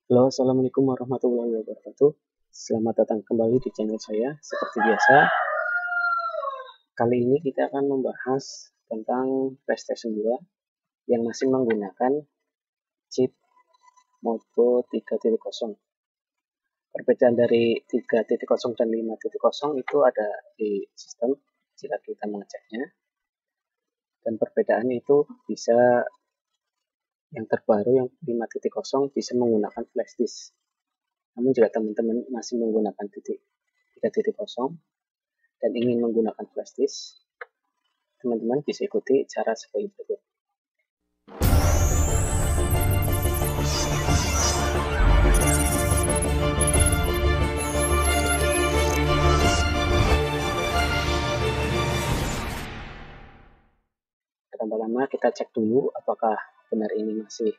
Halo, Assalamualaikum warahmatullahi wabarakatuh. Selamat datang kembali di channel saya. Seperti biasa, kali ini kita akan membahas tentang PlayStation 2 yang masih menggunakan chip Modbo 3.0. Perbedaan dari 3.0 dan 5.0 itu ada di sistem jika kita mengeceknya. Dan perbedaan itu bisa yang terbaru yang 5.0 bisa menggunakan flash disk. Namun jika teman-teman masih menggunakan 3.0 dan ingin menggunakan flash disk, teman-teman bisa ikuti cara sebagai berikut. Pertama-tama kita cek dulu apakah benar ini masih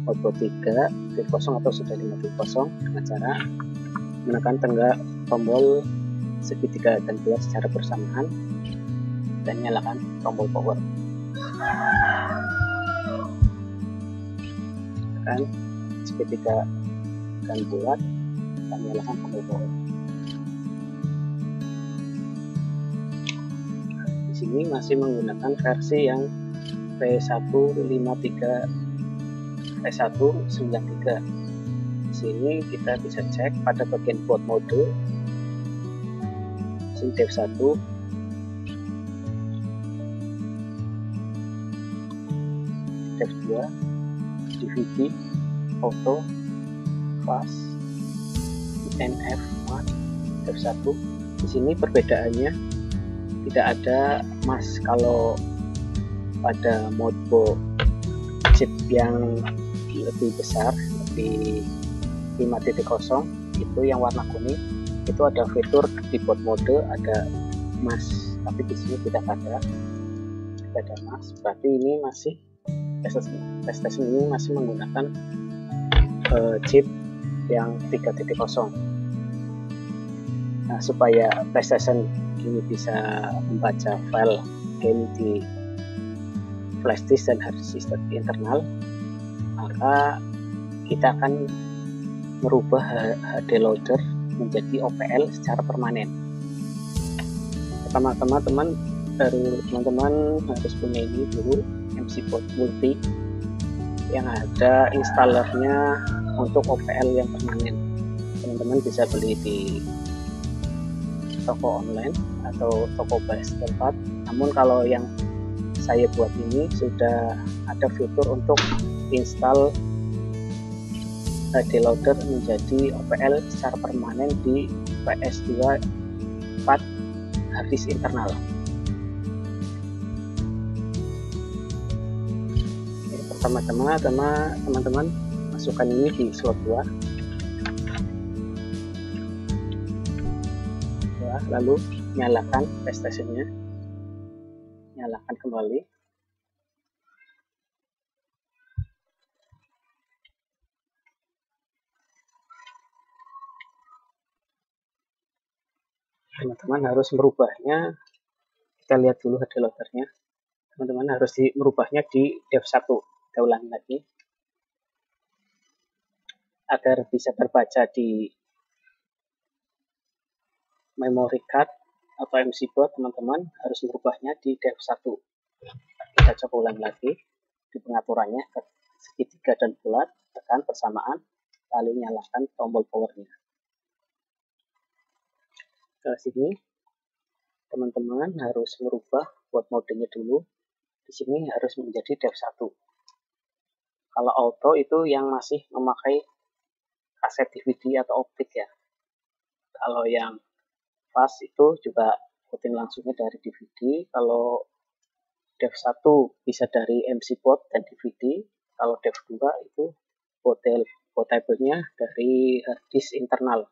Modbo 3.0 atau sudah 5.0 dengan cara menekan tombol segitiga dan bulat secara bersamaan dan nyalakan tombol power. Tekan segitiga dan bulat dan nyalakan tombol power. Di sini masih menggunakan versi yang P193 Di sini kita bisa cek pada bagian boot mode, sini dev 1, dev 2, DVD, auto, fast, NF, dev 1. Di sini perbedaannya tidak ada mas kalau pada Modbo chip yang lebih besar, lebih 5.0 itu yang warna kuning, itu ada fitur di boot mode ada mas, tapi di sini tidak ada mas. Berarti ini masih PlayStation ini masih menggunakan chip yang 3.0. Nah, supaya PlayStation ini bisa membaca file game di flash disk dan hard disk internal, maka kita akan merubah HD loader menjadi OPL secara permanen. Pertama-tama teman-teman harus punya ini dulu, MC Boot Multi yang ada installernya untuk OPL yang permanen. Teman-teman bisa beli di toko online atau toko base tempat. Namun kalau yang saya buat ini sudah ada fitur untuk install HD loader menjadi OPL secara permanen di PS2 4 harddisk internal. Pertama-tama teman-teman masukkan ini di slot 2, lalu nyalakan PlayStation-nya, nyalakan kembali. Teman-teman harus merubahnya, kita lihat dulu HD loadernya. Teman-teman harus merubahnya di dev 1. Kita ulangi lagi agar bisa terbaca di memory card atau MC board. Teman-teman harus merubahnya di dev 1. Kita coba ulang lagi di pengaturannya, segitiga dan bulat, tekan bersamaan, lalu nyalakan tombol powernya. Ke sini teman-teman harus merubah boot modenya dulu. Di sini harus menjadi dev 1. Kalau auto itu yang masih memakai kaset DVD atau optik ya. Kalau yang fast itu juga ikutin langsungnya dari DVD. Kalau dev 1 bisa dari MC boot dan DVD. Kalau dev 2 itu bootable-nya dari hard disk internal.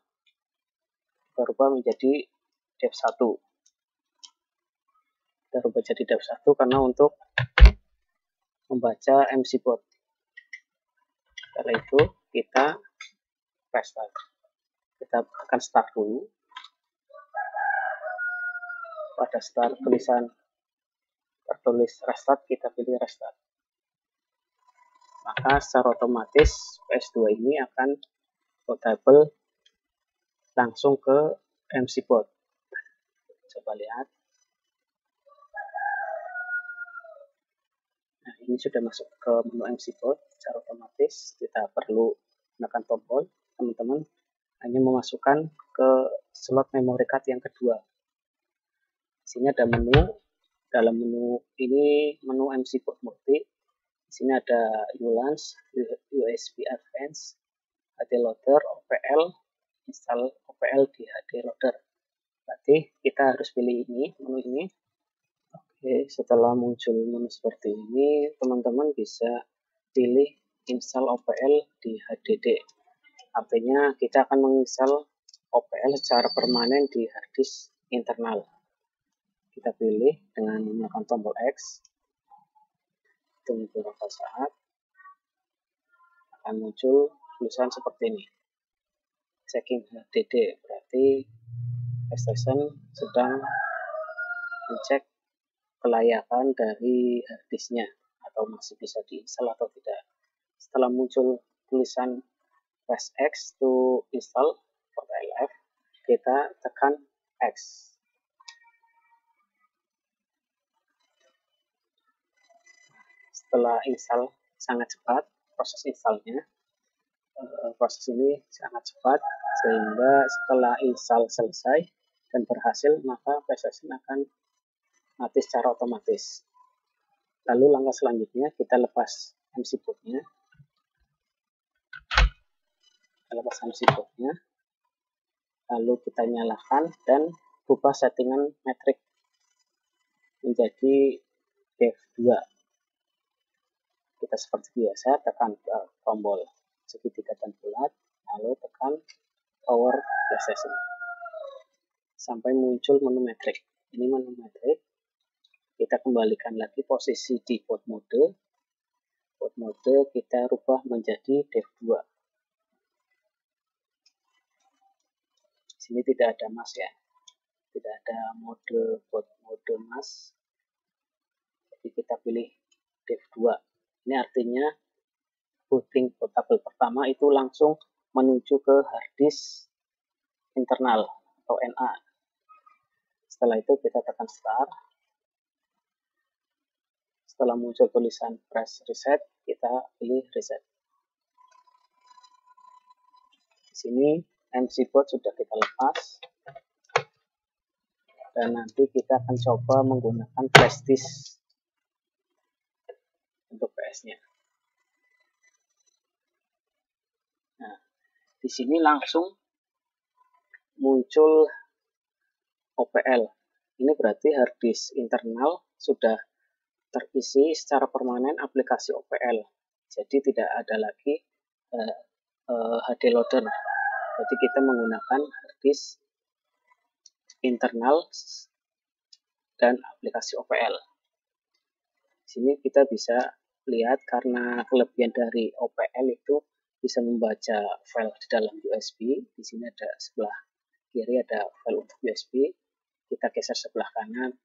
Berubah menjadi dev 1. Kita rubah jadi dev 1 karena untuk membaca MC boot. Setelah itu kita press start. Kita akan start dulu. Pada start tulisan tertulis restart, kita pilih restart. maka secara otomatis PS2 ini akan portable langsung ke MC board. Coba lihat. Nah, ini sudah masuk ke menu MC board secara otomatis. Kita perlu menekan tombol, teman-teman hanya memasukkan ke slot memory card yang kedua. Di sini ada menu. Dalam menu ini menu MC board multi. Di sini ada ULANS, USB Advance, HD Loader, OPL, install OPL di HD Loader. Berarti kita harus pilih ini, menu ini. Oke, setelah muncul menu seperti ini, teman-teman bisa pilih install OPL di HDD. Artinya kita akan menginstal OPL secara permanen di hard disk internal. Kita pilih dengan menekan tombol X. Tunggu beberapa saat, akan muncul tulisan seperti ini. Checking HDD, berarti PlayStation sedang mencek kelayakan dari hard disknya atau masih bisa diinstal atau tidak. Setelah muncul tulisan press X to install port LF, kita tekan X. Setelah install sangat cepat, proses installnya, proses ini sangat cepat, sehingga setelah install selesai dan berhasil, maka PlayStation akan mati secara otomatis. Lalu langkah selanjutnya kita lepas MC board-nya. Lalu kita nyalakan dan ubah settingan metrik menjadi Dev2. Kita seperti biasa tekan tombol segitiga dan bulat, lalu tekan power PlayStation sampai muncul menu metrik. Ini menu metrik. Kita kembalikan lagi posisi di boot mode. Boot mode kita rubah menjadi Dev2. Di sini tidak ada mas ya, tidak ada mode boot mode mas. Jadi kita pilih Dev2. Ini artinya booting portable pertama itu langsung menuju ke hard disk internal atau NA. Setelah itu kita tekan start. Setelah muncul tulisan press reset, kita pilih reset. Di sini MC board sudah kita lepas. Dan nanti kita akan coba menggunakan flash disk untuk PS-nya. Nah, di sini langsung muncul OPL. Ini berarti hard disk internal sudah terisi secara permanen aplikasi OPL. Jadi tidak ada lagi HD loader. Jadi kita menggunakan hard disk internal dan aplikasi OPL. Di sini kita bisa lihat karena kelebihan dari OPL itu bisa membaca file di dalam USB. Di sini ada sebelah kiri ada file untuk USB. Kita geser sebelah kanan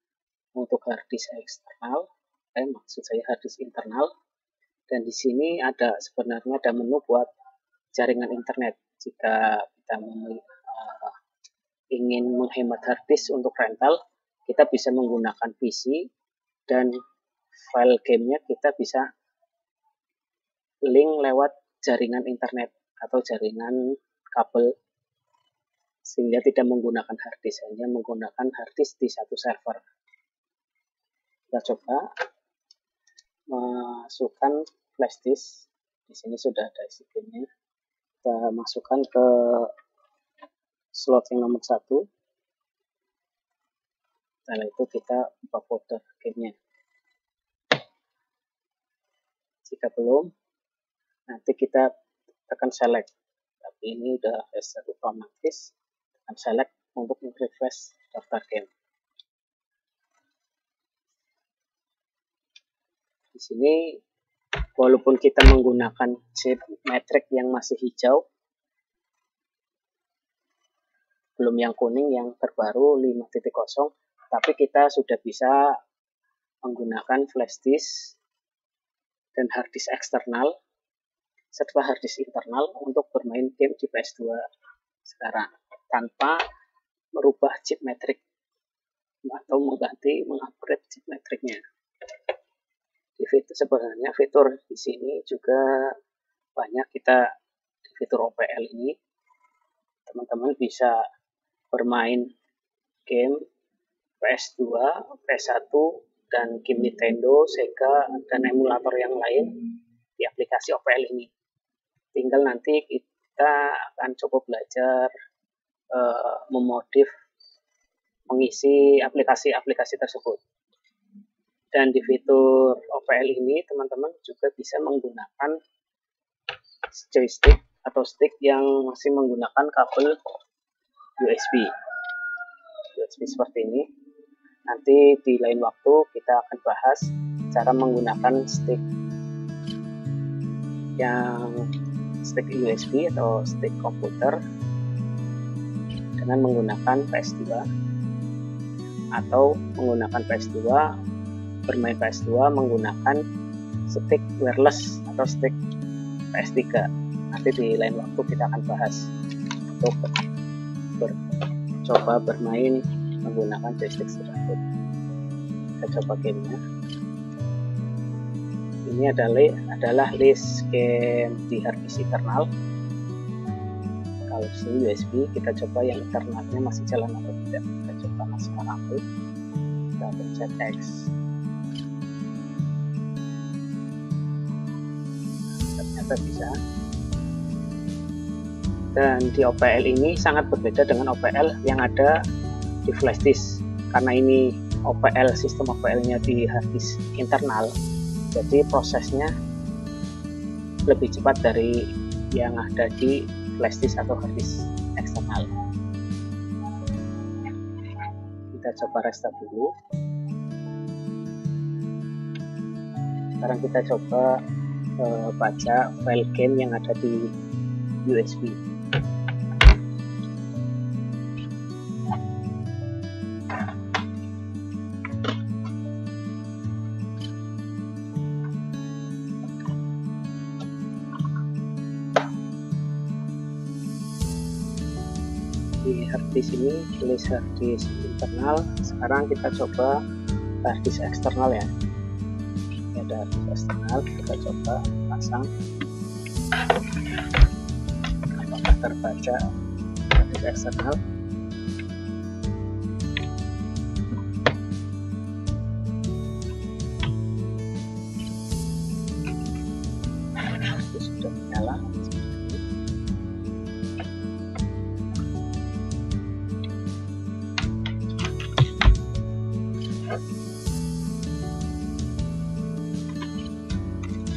untuk hard disk eksternal. Maksud saya hard disk internal. Dan di sini ada sebenarnya ada menu buat jaringan internet. Jika kita ingin menghemat hard disk untuk rental, kita bisa menggunakan PC dan file gamenya kita bisa link lewat jaringan internet atau jaringan kabel, sehingga tidak menggunakan hard disk, hanya menggunakan hard disk di satu server. Kita coba masukkan flash disk. Di sini sudah ada isi gamenya. Kita masukkan ke slot yang nomor 1. Setelah itu kita buka folder gamenya. Jika belum, nanti kita tekan select. Tapi ini udah reset otomatis. Tekan select untuk refresh daftar game. Di sini walaupun kita menggunakan chip metrik yang masih hijau, belum yang kuning yang terbaru 5.0, tapi kita sudah bisa menggunakan flash disk dan hard disk eksternal serta harddisk internal untuk bermain game di PS2 sekarang tanpa merubah chip metrik atau mengupgrade chip metriknya. Sebenarnya fitur di sini juga banyak. Kita di fitur OPL ini teman-teman bisa bermain game PS2, PS1, dan game Nintendo, Sega, dan emulator yang lain di aplikasi OPL ini. Tinggal nanti kita akan coba belajar memodif, mengisi aplikasi-aplikasi tersebut. Dan di fitur OPL ini teman-teman juga bisa menggunakan joystick atau stick yang masih menggunakan kabel USB seperti ini. Nanti di lain waktu kita akan bahas cara menggunakan stick USB atau stick komputer dengan menggunakan PS2, atau menggunakan PS2, bermain PS2 menggunakan stick wireless atau stick PS3. Nanti di lain waktu kita akan bahas untuk coba bermain menggunakan joystick tersebut. Kita coba gamenya. Ini adalah list game di harddisk internal. Kalau di sini USB, kita coba yang internalnya masih jalan atau tidak. Kita coba masukkan aktif, kita pencet X. Ternyata bisa. Dan di OPL ini sangat berbeda dengan OPL yang ada di flash disk, karena ini sistem OPL-nya di harddisk internal, jadi prosesnya lebih cepat dari yang ada di flash disk atau harddisk eksternal. Kita coba restart dulu. Sekarang kita coba baca file game yang ada di USB. Di harddisk ini tulis harddisk internal. Sekarang kita coba harddisk eksternal ya. Ini ada harddisk eksternal, kita coba pasang. Apakah terbaca harddisk eksternal? Itu sudah menyala.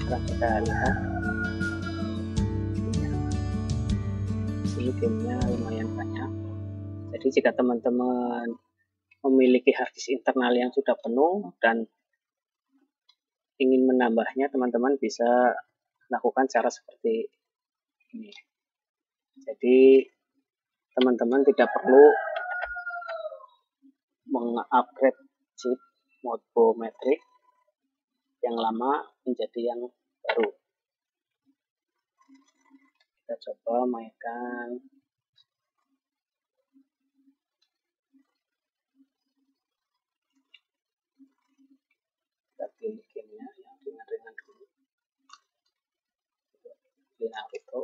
Sekarang kita lihat sini gamenya lumayan banyak. Jadi jika teman-teman memiliki harddisk internal yang sudah penuh dan ingin menambahnya, teman-teman bisa lakukan cara seperti ini. Jadi teman-teman tidak perlu mengupgrade chip mode metrik yang lama menjadi yang baru. Kita coba mainkan. Kita pilih gamenya yang ringan-ringan dulu. Pilih Naruto.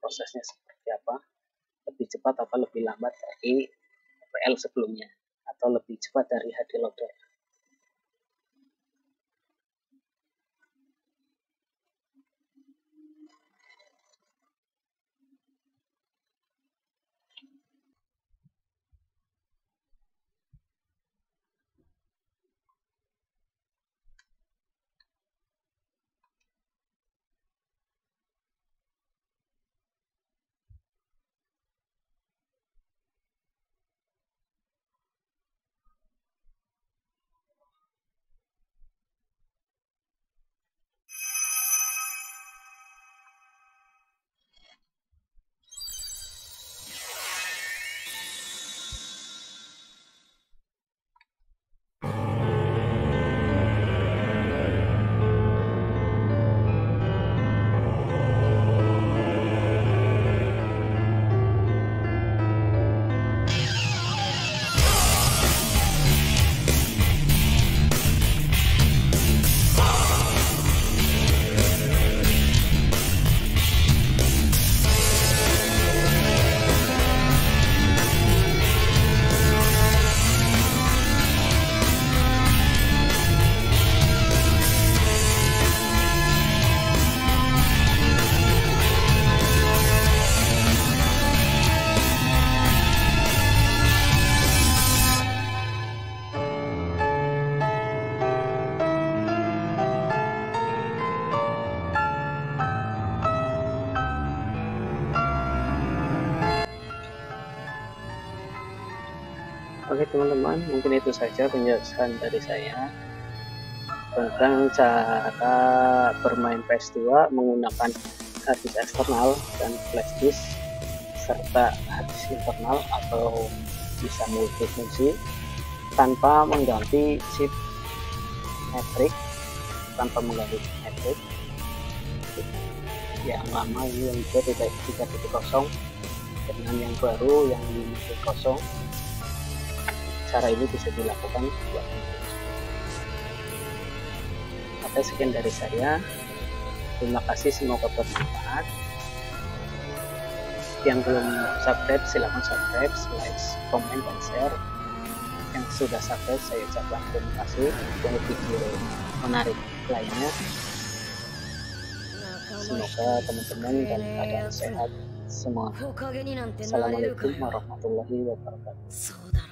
Prosesnya seperti apa? Lebih cepat apa lebih lambat dari OPL sebelumnya, atau lebih cepat dari HD loader? teman-teman, mungkin itu saja penjelasan dari saya tentang cara bermain PS2 menggunakan harddisk eksternal dan flashdisk serta harddisk internal atau bisa multifungsi tanpa mengganti chip matric, yang lama ini yang 3.0 dengan yang baru yang 5.0. Cara ini bisa dilakukan buat Oke, sekian dari saya. Terima kasih, semoga bermanfaat. Yang belum subscribe silahkan subscribe, like, komen, dan share. Yang sudah subscribe saya ucapkan terima kasih. Untuk video menarik lainnya, semoga teman-teman dan keadaan sehat semua. Assalamualaikum warahmatullahi wabarakatuh.